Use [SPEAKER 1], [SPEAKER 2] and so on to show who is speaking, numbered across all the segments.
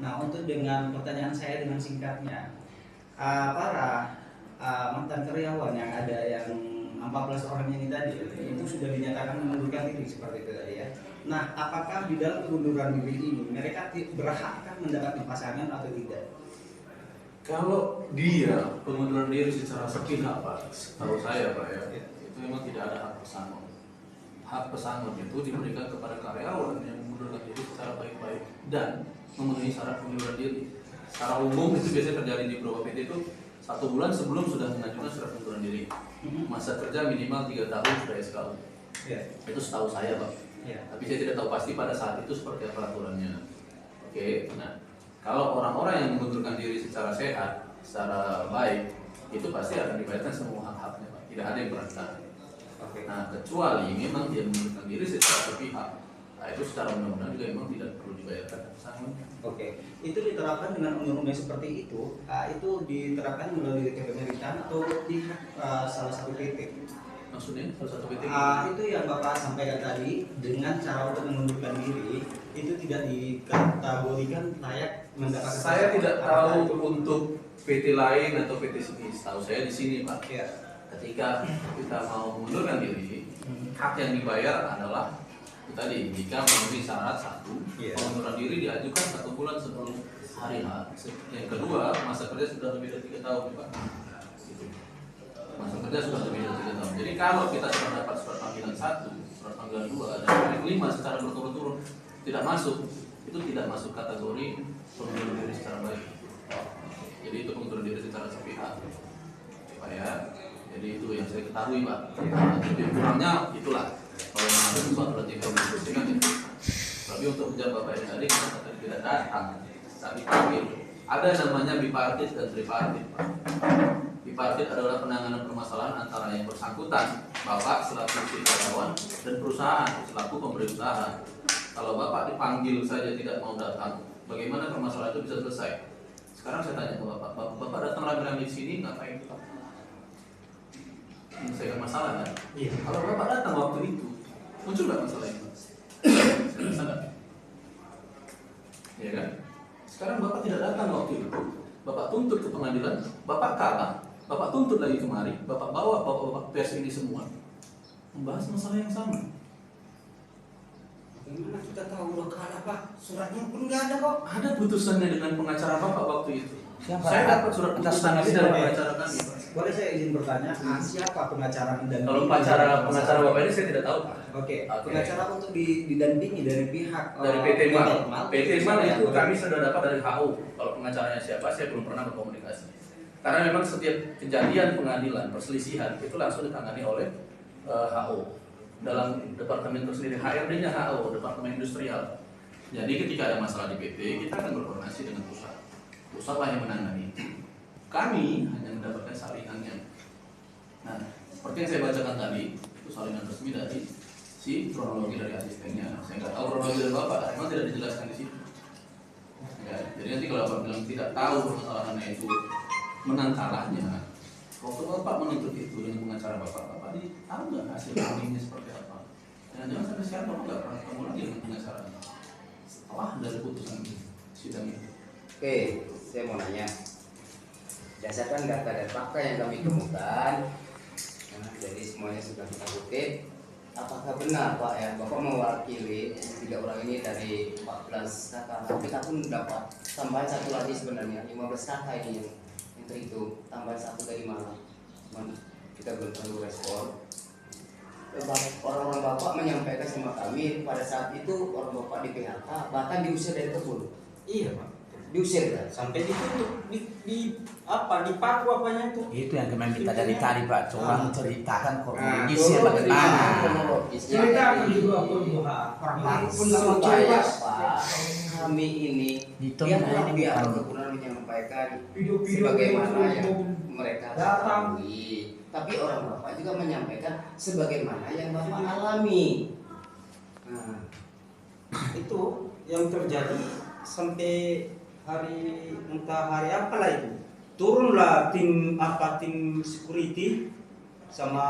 [SPEAKER 1] Nah, untuk dengan pertanyaan saya dengan singkatnya, para mantan karyawan yang ada yang 14 orang ini tadi itu sudah dinyatakan mengundurkan diri seperti itu tadi ya. Nah, apakah di dalam pengunduran diri ini mereka berhak mendapatkan pasangan atau tidak?
[SPEAKER 2] Kalau dia pengunduran diri secara sepihak Pak, tahu saya Pak ya, itu memang tidak ada hak pesangon. Hak pesangon itu diberikan kepada karyawan yang mengundurkan diri secara baik-baik dan memenuhi syarat pengunduran diri. Secara umum itu biasanya terjadi di beberapa PT itu 1 bulan sebelum sudah mengajukan surat pengunduran diri. Masa kerja minimal 3 tahun sudah SKU. Itu setahu saya Pak. Tapi saya tidak tahu pasti pada saat itu seperti apa aturannya. Oke, nah kalau orang-orang yang mengundurkan diri secara sehat, secara baik, itu pasti akan dibayarkan semua hak-haknya Pak. Tidak ada yang berantakan. Nah kecuali memang dia mengundurkan diri secara sepihak, nah itu secara undang-undang juga memang tidak perlu dibayarkan pesangonnya.
[SPEAKER 1] Oke, itu diterapkan dengan undang-undang seperti itu diterapkan melalui kepemerintahan atau di salah satu PT?
[SPEAKER 2] Maksudnya salah satu PT?
[SPEAKER 1] Itu yang Bapak sampaikan tadi dengan cara untuk mengundurkan diri itu tidak dikategorikan layak mendapatkan.
[SPEAKER 2] Saya tidak tahu untuk PT lain atau PT sini. Tahu saya di sini Pak.
[SPEAKER 1] Ya.
[SPEAKER 2] Ketika kita mau mengundurkan diri, hak yang dibayar adalah itu tadi jika memenuhi syarat satu, pengunduran diri diajukan 1 bulan sebelum hari H. Yang kedua, masa kerja sudah lebih dari 3 tahun Pak. Gitu. Masa kerja sudah lebih dari 3 tahun. Jadi kalau kita sudah dapat surat panggilan 1, surat panggilan 2, dan surat 5 secara berturut-turut tidak masuk, itu tidak masuk kategori pengunduran diri secara baik. Jadi itu pengunduran diri secara sepihak, Pak ya. Jadi itu yang saya ketahui Pak. Lebih kurangnya itulah. Kalau yang ada sesuatu berarti kami diskusikan itu. Tapi untuk menjawab Bapak yang tadi kita tidak datang saat dipanggil. Ada namanya bipartit dan tripartit Pak. Bipartit adalah penanganan permasalahan antara yang bersangkutan, Bapak selaku karyawan dan perusahaan selaku pemberi usaha. Kalau Bapak dipanggil saja tidak mau datang, bagaimana permasalahan itu bisa selesai? Sekarang saya tanya ke Bapak, Bapak datang rame-rame di sini ngapain Pak? Menyelesaikan masalah kan? Iya. Kalau Bapak datang waktu itu, muncul nggak masalah itu? Saya rasa nggak. Ya kan? Sekarang Bapak tidak datang waktu itu, Bapak tuntut ke pengadilan, Bapak kalah, Bapak tuntut lagi kemari, Bapak bawa Bapak pers ini semua, membahas masalah yang sama.
[SPEAKER 1] Bagaimana kita tahu udah kalah Pak? Suratnya pun nggak ada kok.
[SPEAKER 2] Ada putusannya dengan pengacara Bapak waktu itu.
[SPEAKER 1] Siapa?
[SPEAKER 2] Saya dapat surat putusan ini dari pengacara kami Pak.
[SPEAKER 1] Boleh saya izin bertanya, siapa pengacara mendampingi?
[SPEAKER 2] Kalau pengacara Bapak ini saya tidak tahu Pak.
[SPEAKER 1] Oke. Pengacara untuk didampingi dari pihak
[SPEAKER 2] dari PT Mal. PT Mal itu
[SPEAKER 1] ya,
[SPEAKER 2] kami sudah dapat dari HU. Kalau pengacaranya siapa saya belum pernah berkomunikasi. Karena memang setiap kejadian pengadilan perselisihan itu langsung ditangani oleh HU. Dalam departemen tersendiri, HRD-nya HU, Departemen Industrial. Jadi ketika ada masalah di PT, kita akan berkoordinasi dengan pusat. Pusatlah yang menangani. Kami hanya mendapatkan salinannya. Nah, seperti yang saya bacakan tadi, itu salinan resmi dari si kronologi dari asistennya. Saya nggak tahu kronologi dari Bapak, memang tidak dijelaskan di situ. Ya, jadi nanti kalau Bapak bilang tidak tahu permasalahannya itu menang kalahnya, waktu Bapak menuntut itu dengan pengacara Bapak tahu nggak hasil ini seperti apa? Jangan-jangan sampai sekarang Bapak nggak pernah ketemu lagi dengan pengacaranya setelah dari putusan sidang itu.
[SPEAKER 3] Oke, saya mau nanya. Berdasarkan data dan fakta yang kami temukan, jadi semuanya sudah kita kutip. Apakah benar Pak ya, Bapak mewakili 3 orang ini dari 14 kakak? Tapi kita pun dapat tambahan 1 lagi sebenarnya, 15 kakak ini yang itu tambahan 1 dari mana? Kita belum tahu respon. Orang-orang Bapak menyampaikan sama kami pada saat itu orang Bapak di PHK bahkan diusir dari kebun.
[SPEAKER 1] Iya Pak.
[SPEAKER 3] Diusir kan?
[SPEAKER 1] Sampai ditutup di paku apanya itu?
[SPEAKER 4] Itu yang kemarin kita dari tadi Pak, coba menceritakan kronologisnya
[SPEAKER 3] Kronologisnya
[SPEAKER 4] bagaimana.
[SPEAKER 1] Ceritakan juga
[SPEAKER 3] Orang pun supaya Pak, kami ini
[SPEAKER 4] Ditunggu
[SPEAKER 3] biar benar menyampaikan sebagaimana yang mereka ketahui. Tapi orang Bapak juga menyampaikan sebagaimana yang Bapak alami.
[SPEAKER 1] Nah, itu yang terjadi sampai entah hari apalah itu. Turunlah tim security sama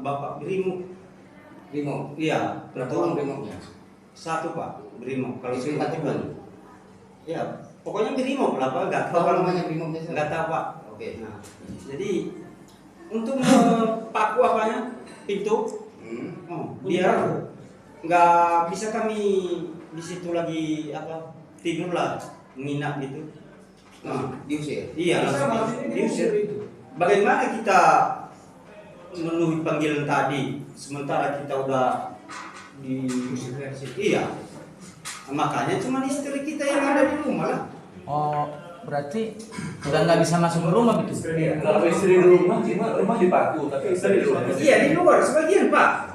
[SPEAKER 1] Bapak Brimo. Iya,
[SPEAKER 3] Berapa orang Brimopnya?
[SPEAKER 1] 1 Pak Brimo. Kalau
[SPEAKER 3] Itu 4 bulan.
[SPEAKER 1] ya
[SPEAKER 5] pokoknya Brimob lah Pak, nggak tahu
[SPEAKER 3] Apa
[SPEAKER 5] kan,
[SPEAKER 3] namanya Brimob desa?
[SPEAKER 5] nggak tahu Pak.
[SPEAKER 3] Oke.
[SPEAKER 5] Nah, jadi untuk paku apanya pintu, biar nggak bisa kami di situ lagi apa tidur lah, menginap gitu. Nah,
[SPEAKER 3] Diusir.
[SPEAKER 5] iya langsung diusir. Bagaimana kita memenuhi panggilan tadi, sementara kita udah diusir dari situ? Iya. Makanya cuma istri kita yang ada di rumah lah.
[SPEAKER 4] Oh, berarti udah nggak bisa masuk ke rumah gitu.
[SPEAKER 2] Kalau istri di rumah, rumah dipaku, tapi istri di rumah.
[SPEAKER 5] Iya di luar sebagian Pak.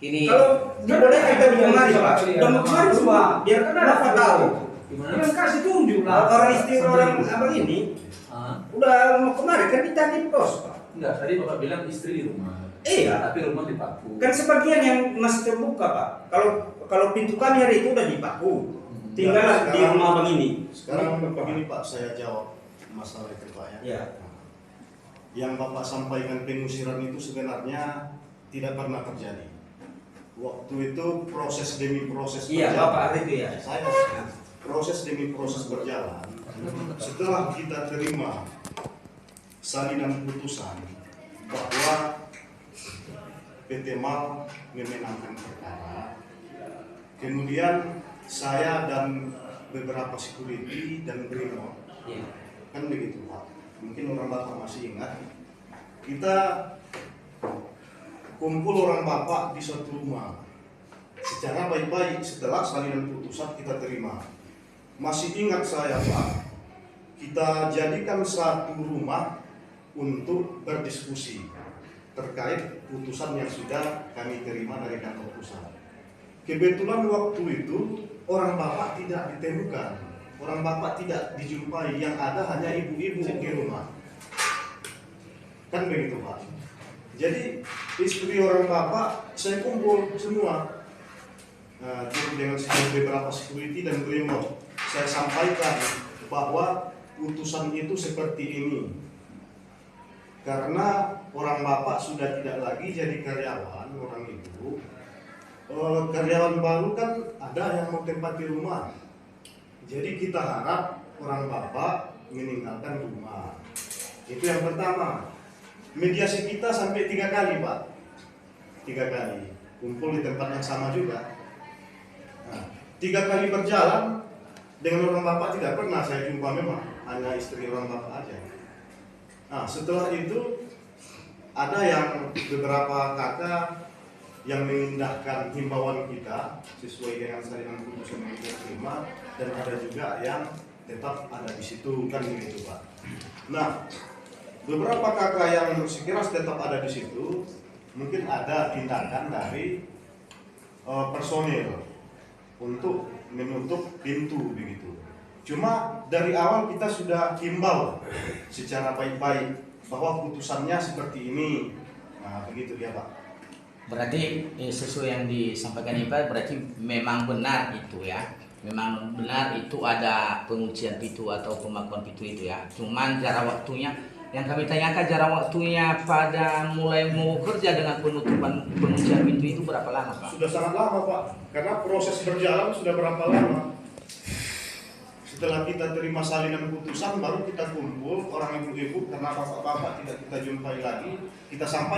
[SPEAKER 3] Ini
[SPEAKER 5] Kalau dibolehkan kita di kemari Pak, udah mau kemari semua, biar kenapa tahu.
[SPEAKER 2] Gimana?
[SPEAKER 1] Yang kasih tunjuk lah.
[SPEAKER 5] Orang istri orang abang ini udah mau kemari kan ditanya di pos Pak.
[SPEAKER 2] Enggak, tadi Bapak bilang istri di rumah.
[SPEAKER 5] Iya.
[SPEAKER 2] Tapi rumah dipaku.
[SPEAKER 5] Kan sebagian yang masih terbuka Pak. Kalau pintu kami hari itu udah dipaku, tinggal di rumah abang ini.
[SPEAKER 6] Sekarang begini Pak, saya jawab masalah itu Pak ya.
[SPEAKER 5] Iya.
[SPEAKER 6] Yang Bapak sampaikan pengusiran itu sebenarnya tidak pernah terjadi. Waktu itu proses demi proses
[SPEAKER 5] Iya Bapak hari itu ya.
[SPEAKER 6] Saya proses demi proses berjalan. Setelah kita terima salinan putusan bahwa PT MAL memenangkan perkara, kemudian saya dan beberapa security dan Brimob,
[SPEAKER 5] Iya.
[SPEAKER 6] kan begitu Pak. Mungkin orang Bapak masih ingat, kita kumpul orang Bapak di suatu rumah secara baik-baik setelah salinan putusan kita terima. Masih ingat saya Pak, kita jadikan satu rumah untuk berdiskusi terkait putusan yang sudah kami terima dari kantor pusat. Kebetulan waktu itu orang Bapak tidak ditemukan, orang Bapak tidak dijumpai, yang ada hanya ibu-ibu di rumah. Kan begitu Pak. Jadi istri orang Bapak saya kumpul semua. Dengan beberapa security dan Brimob, saya sampaikan bahwa putusan itu seperti ini. Karena orang Bapak sudah tidak lagi jadi karyawan, orang itu karyawan baru kan ada yang mau tempati rumah. Jadi kita harap orang Bapak meninggalkan rumah. Itu yang pertama. Mediasi kita sampai 3 kali Pak, 3 kali kumpul di tempat yang sama juga. Nah, 3 kali berjalan dengan orang Bapak tidak pernah saya jumpa, memang hanya istri orang Bapak aja. Nah, setelah itu ada yang beberapa kakak yang mengindahkan himbauan kita sesuai dengan salinan putusan yang kita terima, dan ada juga yang tetap ada di situ, kan begitu Pak. Nah, beberapa kakak yang bersikeras tetap ada di situ, mungkin ada tindakan dari personil untuk menutup pintu begitu. Cuma dari awal kita sudah himbau secara baik-baik bahwa putusannya seperti ini. Nah, begitu ya Pak.
[SPEAKER 4] Berarti sesuai yang disampaikan Ipa, berarti memang benar itu ya. Memang benar itu ada penguncian pintu atau pemakuan pintu itu ya. Cuman jarak waktunya yang kami tanyakan, jarak waktunya pada mulai mau kerja dengan penutupan penguncian pintu itu berapa lama Pak?
[SPEAKER 6] Sudah sangat lama Pak, karena proses berjalan sudah berapa lama. Setelah kita terima salinan putusan baru kita kumpul orang ibu-ibu, karena bapak-bapak tidak kita jumpai lagi, kita sampaikan